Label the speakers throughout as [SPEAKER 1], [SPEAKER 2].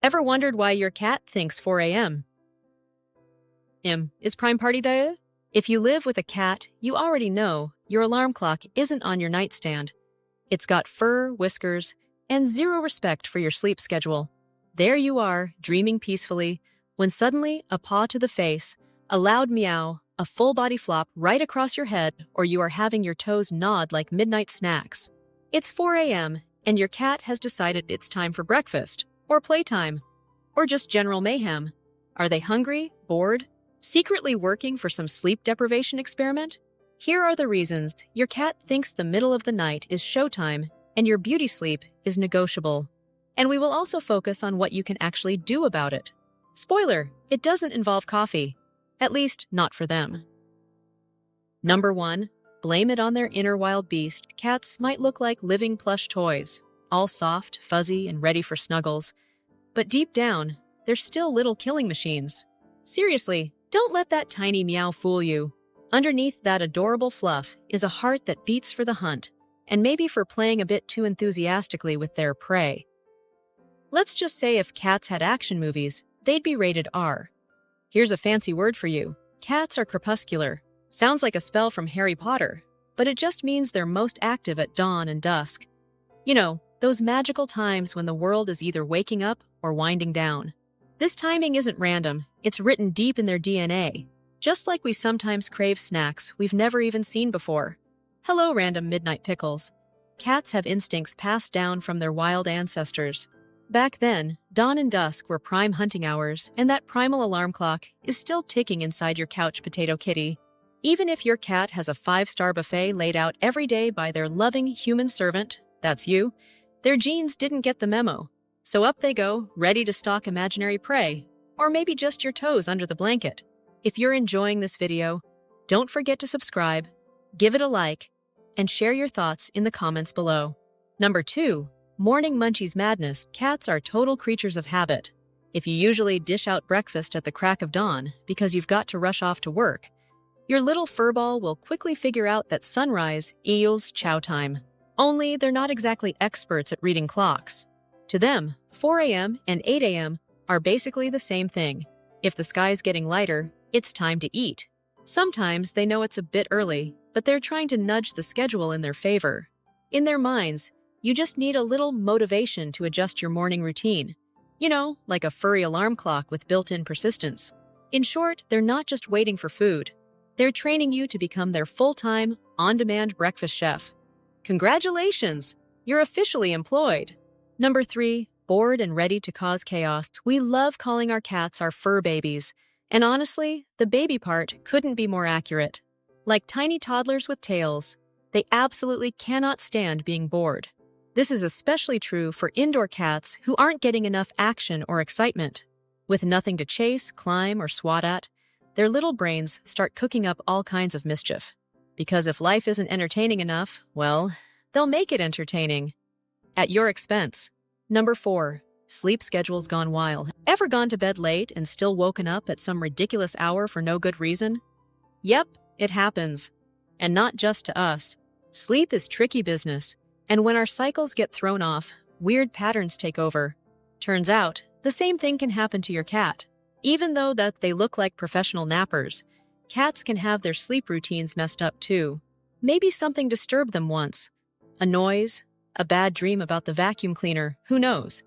[SPEAKER 1] Ever wondered why your cat thinks 4 a.m. is prime party day? If you live with a cat, you already know your alarm clock isn't on your nightstand. It's got fur, whiskers, and zero respect for your sleep schedule. There you are, dreaming peacefully, when suddenly a paw to the face, a loud meow, a full body flop right across your head, or you are having your toes gnawed like midnight snacks. It's 4 a.m., and your cat has decided it's time for breakfast, or playtime, or just general mayhem. Are they hungry, bored, secretly working for some sleep deprivation experiment? Here are the reasons your cat thinks the middle of the night is showtime and your beauty sleep is negotiable. And we will also focus on what you can actually do about it. Spoiler, it doesn't involve coffee. At least, not for them. Number 1. Blame it on their inner wild beast. Cats might look like living plush toys, all soft, fuzzy, and ready for snuggles. But deep down, they're still little killing machines. Seriously, don't let that tiny meow fool you. Underneath that adorable fluff is a heart that beats for the hunt, and maybe for playing a bit too enthusiastically with their prey. Let's just say if cats had action movies, they'd be rated R. Here's a fancy word for you. Cats are crepuscular. Sounds like a spell from Harry Potter, but it just means they're most active at dawn and dusk. You know, those magical times when the world is either waking up or winding down. This timing isn't random, it's written deep in their DNA. Just like we sometimes crave snacks we've never even seen before. Hello, random midnight pickles. Cats have instincts passed down from their wild ancestors. Back then, dawn and dusk were prime hunting hours, and that primal alarm clock is still ticking inside your couch potato kitty. Even if your cat has a 5-star buffet laid out every day by their loving human servant, that's you, their genes didn't get the memo. So up they go, ready to stalk imaginary prey, or maybe just your toes under the blanket. If you're enjoying this video, don't forget to subscribe, give it a like, and share your thoughts in the comments below. Number 2. Morning munchies madness. Cats are total creatures of habit. If you usually dish out breakfast at the crack of dawn because you've got to rush off to work, your little furball will quickly figure out that sunrise equals chow time. Only they're not exactly experts at reading clocks. To them, 4 a.m. and 8 a.m. are basically the same thing. If the sky's getting lighter, it's time to eat. Sometimes they know it's a bit early, but they're trying to nudge the schedule in their favor. In their minds, you just need a little motivation to adjust your morning routine. You know, like a furry alarm clock with built-in persistence. In short, they're not just waiting for food. They're training you to become their full-time, on-demand breakfast chef. Congratulations! You're officially employed. Number 3. Bored and ready to cause chaos. We love calling our cats our fur babies. And honestly, the baby part couldn't be more accurate. Like tiny toddlers with tails, they absolutely cannot stand being bored. This is especially true for indoor cats who aren't getting enough action or excitement. With nothing to chase, climb, or swat at, their little brains start cooking up all kinds of mischief. Because if life isn't entertaining enough, well, they'll make it entertaining. At your expense. Number 4. Sleep schedules gone wild. Ever gone to bed late and still woken up at some ridiculous hour for no good reason? Yep, it happens. And not just to us. Sleep is tricky business, and when our cycles get thrown off, weird patterns take over. Turns out, the same thing can happen to your cat. Even though that they look like professional nappers, cats can have their sleep routines messed up too. Maybe something disturbed them once. A noise, a bad dream about the vacuum cleaner, who knows?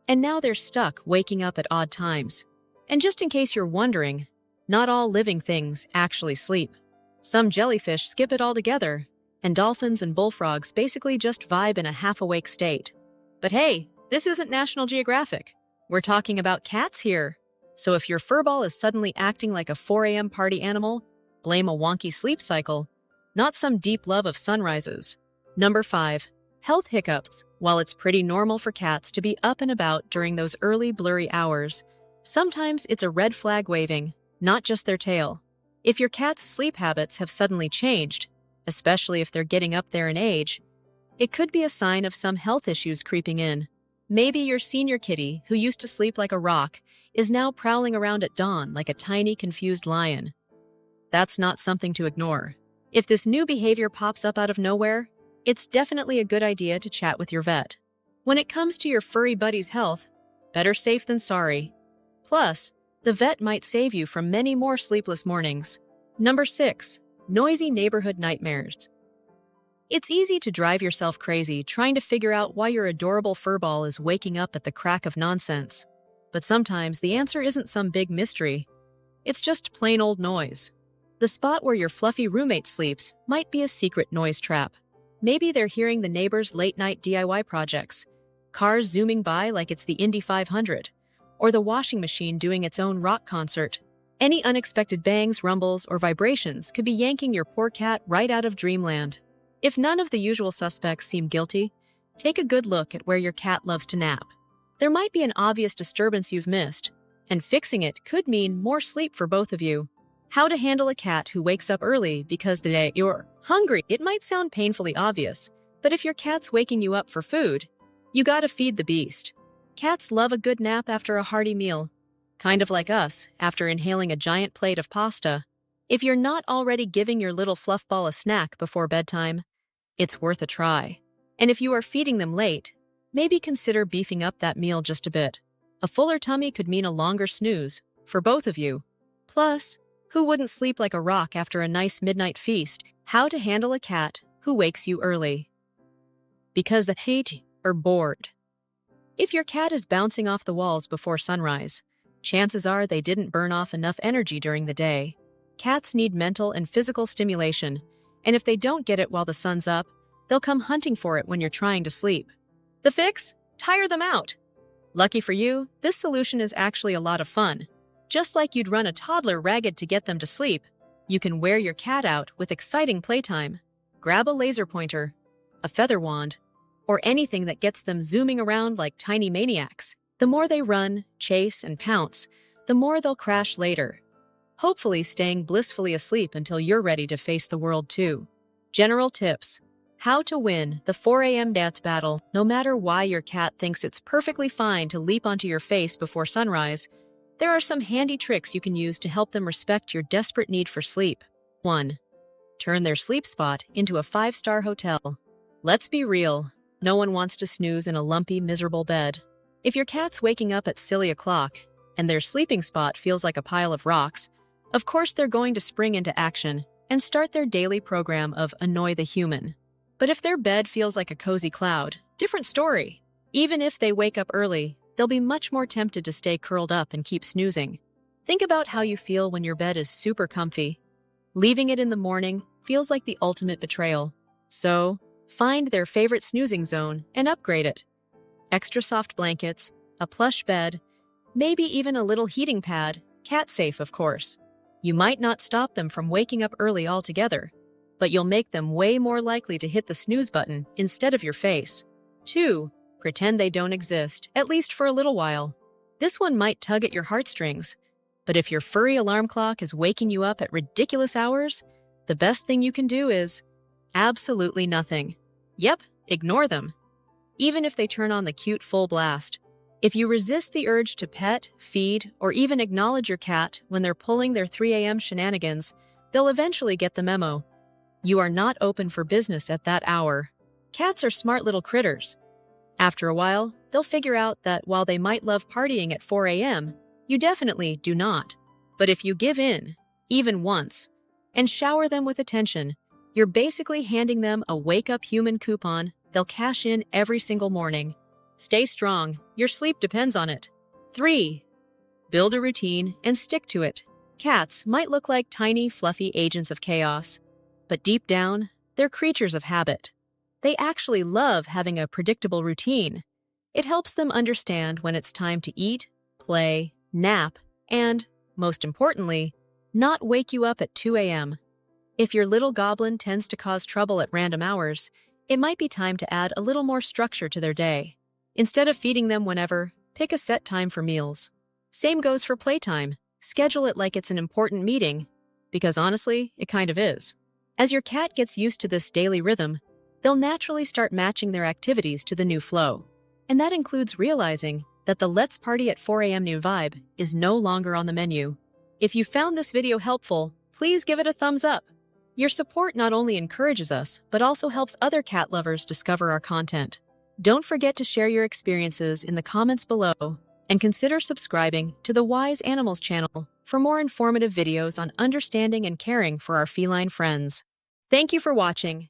[SPEAKER 1] And now they're stuck waking up at odd times. And just in case you're wondering, not all living things actually sleep. Some jellyfish skip it altogether, and dolphins and bullfrogs basically just vibe in a half-awake state. But hey, this isn't National Geographic. We're talking about cats here. So if your furball is suddenly acting like a 4 a.m. party animal, blame a wonky sleep cycle, not some deep love of sunrises. Number 5. Health hiccups. While it's pretty normal for cats to be up and about during those early blurry hours, sometimes it's a red flag waving, not just their tail. If your cat's sleep habits have suddenly changed, especially if they're getting up there in age, it could be a sign of some health issues creeping in. Maybe your senior kitty, who used to sleep like a rock, is now prowling around at dawn like a tiny, confused lion. That's not something to ignore. If this new behavior pops up out of nowhere, it's definitely a good idea to chat with your vet. When it comes to your furry buddy's health, Better safe than sorry. Plus, the vet might save you from many more sleepless mornings. Number 6. Noisy neighborhood nightmares. It's easy to drive yourself crazy trying to figure out why your adorable furball is waking up at the crack of nonsense. But sometimes the answer isn't some big mystery. It's just plain old noise. The spot where your fluffy roommate sleeps might be a secret noise trap. Maybe they're hearing the neighbor's late-night DIY projects, cars zooming by like it's the Indy 500, or the washing machine doing its own rock concert. Any unexpected bangs, rumbles, or vibrations could be yanking your poor cat right out of dreamland. If none of the usual suspects seem guilty, take a good look at where your cat loves to nap. There might be an obvious disturbance you've missed, and fixing it could mean more sleep for both of you. How to handle a cat who wakes up early because the day you're hungry. It might sound painfully obvious, but if your cat's waking you up for food, you gotta feed the beast. Cats love a good nap after a hearty meal, kind of like us after inhaling a giant plate of pasta. If you're not already giving your little fluffball a snack before bedtime, it's worth a try. And if you are feeding them late, maybe consider beefing up that meal just a bit. A fuller tummy could mean a longer snooze for both of you. Plus, who wouldn't sleep like a rock after a nice midnight feast? How to handle a cat who wakes you early. Because the heat are bored. If your cat is bouncing off the walls before sunrise, chances are they didn't burn off enough energy during the day. Cats need mental and physical stimulation, and if they don't get it while the sun's up, they'll come hunting for it when you're trying to sleep. The fix? Tire them out. Lucky for you, this solution is actually a lot of fun. Just like you'd run a toddler ragged to get them to sleep, you can wear your cat out with exciting playtime. Grab a laser pointer, a feather wand, or anything that gets them zooming around like tiny maniacs. The more they run, chase, and pounce, the more they'll crash later, hopefully staying blissfully asleep until you're ready to face the world too. General tips. How to win the 4 a.m. dance battle. No matter why your cat thinks it's perfectly fine to leap onto your face before sunrise, there are some handy tricks you can use to help them respect your desperate need for sleep. 1. Turn their sleep spot into a 5-star hotel. Let's be real, no one wants to snooze in a lumpy, miserable bed. If your cat's waking up at silly o'clock and their sleeping spot feels like a pile of rocks, of course they're going to spring into action and start their daily program of annoy the human. But if their bed feels like a cozy cloud, different story. Even if they wake up early, they'll be much more tempted to stay curled up and keep snoozing. Think about how you feel when your bed is super comfy. Leaving it in the morning feels like the ultimate betrayal. So, find their favorite snoozing zone and upgrade it. Extra soft blankets, a plush bed, maybe even a little heating pad, cat-safe of course. You might not stop them from waking up early altogether, but you'll make them way more likely to hit the snooze button instead of your face. 2. Pretend they don't exist, at least for a little while. This one might tug at your heartstrings, but if your furry alarm clock is waking you up at ridiculous hours, the best thing you can do is absolutely nothing. Yep, ignore them. Even if they turn on the cute full blast. If you resist the urge to pet, feed, or even acknowledge your cat when they're pulling their 3 a.m. shenanigans, they'll eventually get the memo. You are not open for business at that hour. Cats are smart little critters. After a while, they'll figure out that while they might love partying at 4 a.m., you definitely do not. But if you give in, even once, and shower them with attention, you're basically handing them a wake-up human coupon they'll cash in every single morning. Stay strong, your sleep depends on it. 3. Build a routine and stick to it. Cats might look like tiny, fluffy agents of chaos, but deep down, they're creatures of habit. They actually love having a predictable routine. It helps them understand when it's time to eat, play, nap, and, most importantly, not wake you up at 2 a.m. If your little goblin tends to cause trouble at random hours, it might be time to add a little more structure to their day. Instead of feeding them whenever, pick a set time for meals. Same goes for playtime. Schedule it like it's an important meeting, because honestly, it kind of is. As your cat gets used to this daily rhythm, they'll naturally start matching their activities to the new flow. And that includes realizing that the let's party at 4 a.m. new vibe is no longer on the menu. If you found this video helpful, please give it a thumbs up. Your support not only encourages us, but also helps other cat lovers discover our content. Don't forget to share your experiences in the comments below. And consider subscribing to the Wise Animals channel for more informative videos on understanding and caring for our feline friends. Thank you for watching.